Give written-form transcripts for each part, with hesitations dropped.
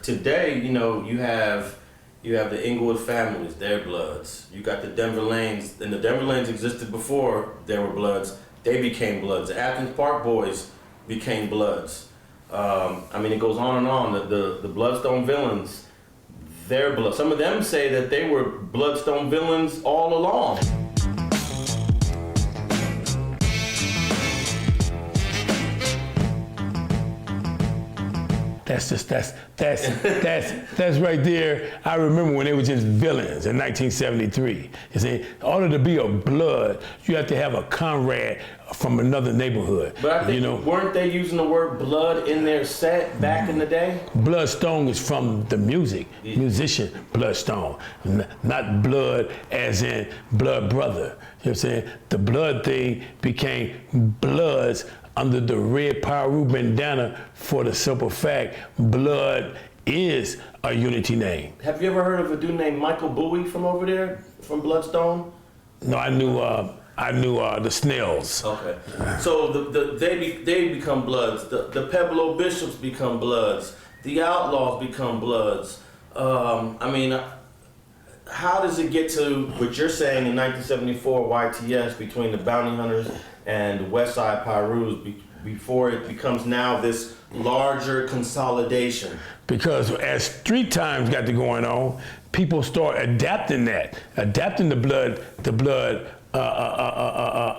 Today, you have the Inglewood families, their Bloods. You got the Denver Lanes, and the Denver Lanes existed before there were Bloods. They became Bloods. The Athens Park Boys became Bloods. It goes on and on. The Bloodstone villains, their Blood. Some of them say that they were Bloodstone villains all along. That's right there. I remember when they were just villains in 1973. You see, in order to be a Blood, you have to have a comrade from another neighborhood. But I think, weren't they using the word blood in their set back in the day? Bloodstone is from the musician Bloodstone, not blood as in blood brother. You know what I'm saying? The blood thing became Bloods under the red Paru bandana for the simple fact Blood is a unity name. Have you ever heard of a dude named Michael Bowie from over there, from Bloodstone? No, I knew the Snells. Okay, so they become Bloods. The Pueblo Bishops become Bloods. The Outlaws become Bloods. How does it get to what you're saying in 1974 YTS between the Bounty Hunters and West Side Pyrus before it becomes now this larger consolidation? Because as street times got to going on, people start adapting the blood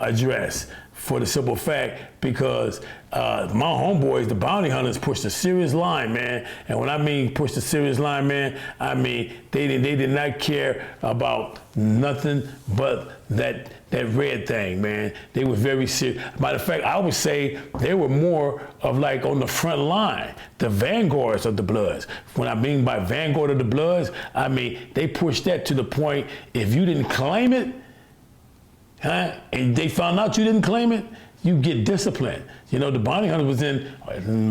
address for the simple fact because my homeboys, the Bounty Hunters, pushed a serious line, man. And when I mean pushed a serious line, man, I mean they did not care about nothing but that red thing, man. They were very serious. Matter of fact, I would say they were more of like on the front line, the vanguards of the Bloods. When I mean by vanguard of the Bloods, I mean they pushed that to the point if you didn't claim it, and they found out you didn't claim it, you get disciplined. You know, the Bounty Hunter was in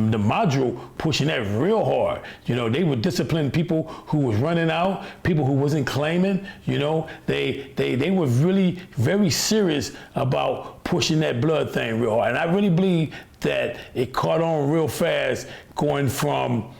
the module pushing that real hard. You know, they would discipline people who was running out, people who wasn't claiming. You know, they were really very serious about pushing that blood thing real hard. And I really believe that it caught on real fast going from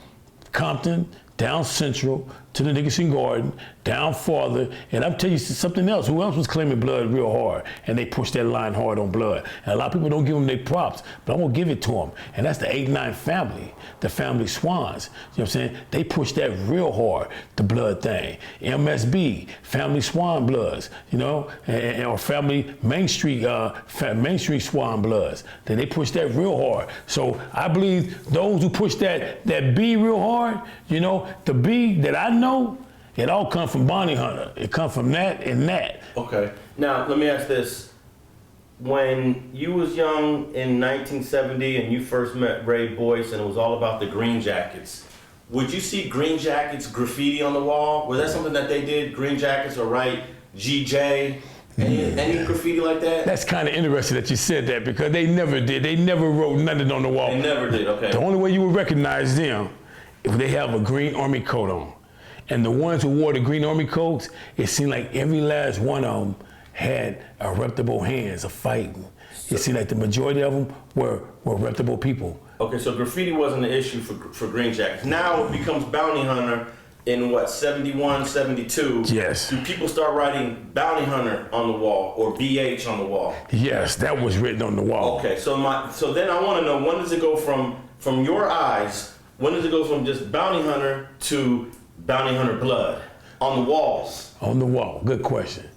Compton down Central to the Nickerson Garden, down farther, and I'm telling you something else. Who else was claiming blood real hard? And they pushed that line hard on blood. And a lot of people don't give them their props, but I'm gonna give it to them. And that's the 8-9 family, the family Swans. You know what I'm saying? They pushed that real hard, the blood thing. MSB, family Swan Bloods, you know, or family Main Street Swan Bloods. They pushed that real hard. So I believe those who push that B real hard, you know, the B that I know, it all comes from Bounty Hunter. It comes from that and that. Okay. Now, let me ask this. When you was young in 1970 and you first met Ray Boyce and it was all about the Green Jackets, would you see Green Jackets graffiti on the wall? Was that something that they did? Green Jackets or write GJ? Any graffiti like that? That's kind of interesting that you said that because they never did. They never wrote nothing on the wall. They never did, okay. The only way you would recognize them if they have a green army coat on. And the ones who wore the green army coats, it seemed like every last one of them had a reputable hands of fighting. It seemed like the majority of them were reputable people. Okay, so graffiti wasn't an issue for Green Jackets. Now it becomes Bounty Hunter in what, 71, 72? Yes. Do people start writing Bounty Hunter on the wall or BH on the wall? Yes, that was written on the wall. Okay, so then I want to know, when does it go from your eyes, when does it go from just Bounty Hunter to Bounty Hunter Blood on the walls? On the wall, good question.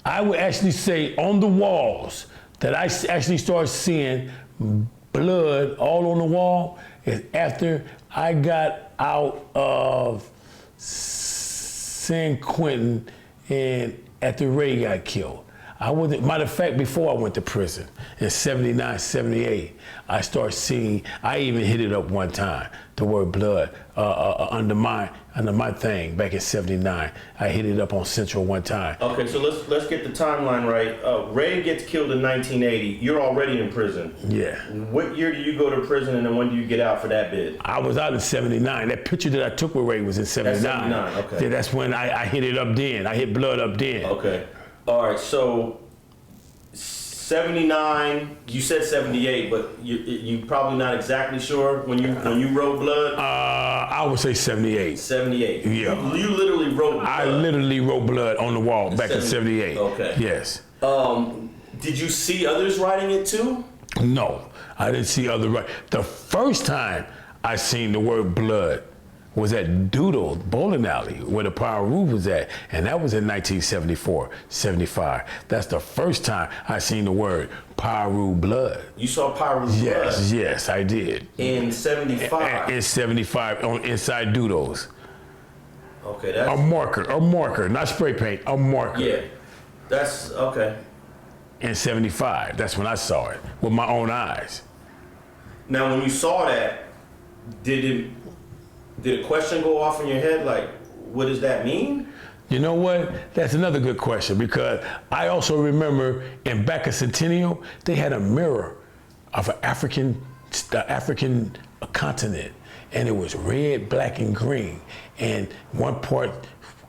I would actually say on the walls that I actually started seeing blood all on the wall is after I got out of San Quentin and after Ray got killed. Matter of fact, before I went to prison in 79, 78, I started seeing, I even hit it up one time, the word blood, under my thing back in 79. I hit it up on Central one time. Okay, so let's get the timeline right. Ray gets killed in 1980. You're already in prison. Yeah. What year do you go to prison and then when do you get out for that bid? I was out in 79. That picture that I took with Ray was in 79. That's 79, okay. Yeah, that's when I hit it up then. I hit blood up then. Okay. All right, so 79. You said 78, but you probably not exactly sure when you wrote Blood. I would say 78. 78. Yeah. You literally wrote Blood. I literally wrote Blood on the wall back in 78. Okay. Yes. Did you see others writing it too? No, I didn't see other right. The first time I seen the word Blood was at Doodle Bowling Alley, where the Pyru was at, and that was in 1974, 75. That's the first time I seen the word Pyru Blood. You saw Pyru's Blood? Yes, I did. In 75? In 75, on inside Doodles. Okay, that's... A marker, not spray paint, a marker. Yeah, that's, okay. In 75, that's when I saw it, with my own eyes. Now, when you saw that, did a question go off in your head, like, what does that mean? You know what? That's another good question, because I also remember in back of Centennial, they had a mirror of the African continent, and it was red, black, and green. And one part,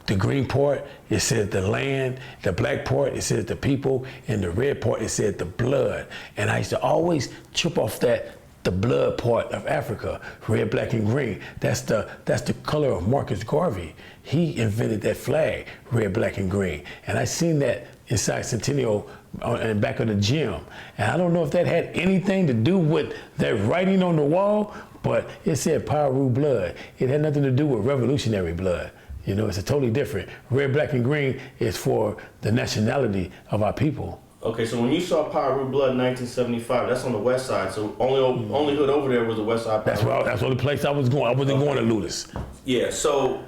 the green part, it said the land, the black part, it said the people, and the red part, it said the blood. And I used to always trip off the blood part of Africa, red, black, and green. That's the color of Marcus Garvey. He invented that flag, red, black, and green. And I seen that inside Centennial in the back of the gym. And I don't know if that had anything to do with that writing on the wall, but it said Pyru Blood. It had nothing to do with revolutionary blood. You know, it's a totally different. Red, black, and green is for the nationality of our people. Okay, so when you saw Pyru Blood in 1975, that's on the west side. So only hood over there was the west side. That's the only place I was going. I wasn't going to Ludus. Yeah. So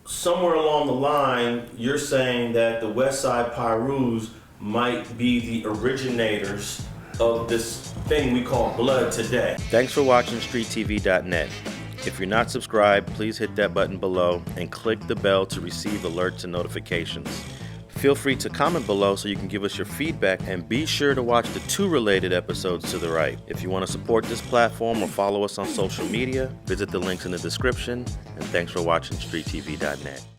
somewhere along the line, you're saying that the west side Pyrus might be the originators of this thing we call blood today. Thanks for watching StreetTV.net. If you're not subscribed, please hit that button below and click the bell to receive alerts and notifications. Feel free to comment below so you can give us your feedback, and be sure to watch the 2 related episodes to the right. If you want to support this platform or follow us on social media, visit the links in the description, and thanks for watching StreetTV.net.